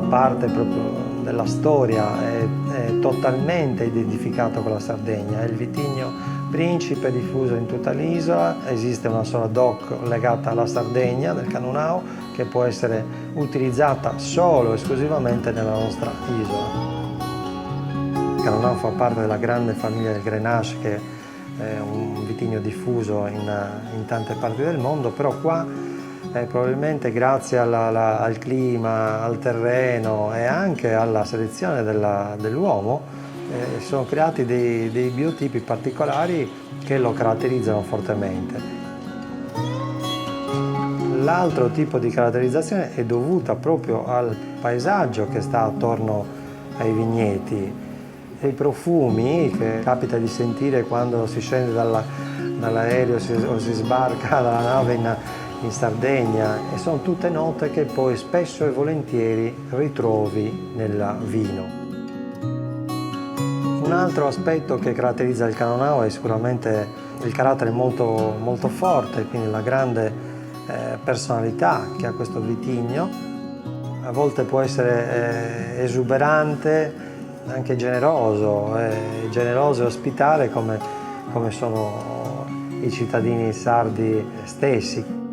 parte proprio della storia, è totalmente identificato con la Sardegna. È il vitigno principe diffuso in tutta l'isola. Esiste una sola DOC legata alla Sardegna del Cannunao, che può essere utilizzata solo e esclusivamente nella nostra isola. Il Cannunao fa parte della grande famiglia del Grenache, che è un vitigno diffuso in tante parti del mondo, però qua probabilmente grazie al clima, al terreno e anche alla selezione dell'uomo sono creati dei biotipi particolari che lo caratterizzano fortemente. L'altro tipo di caratterizzazione è dovuta proprio al paesaggio che sta attorno ai vigneti e i profumi che capita di sentire quando si scende dall'aereo o si sbarca dalla nave in Sardegna, e sono tutte note che poi spesso e volentieri ritrovi nel vino. Un altro aspetto che caratterizza il Cannunao è sicuramente il carattere molto, molto forte, quindi la grande personalità che ha questo vitigno. A volte può essere esuberante, anche generoso e ospitale come sono i cittadini sardi stessi.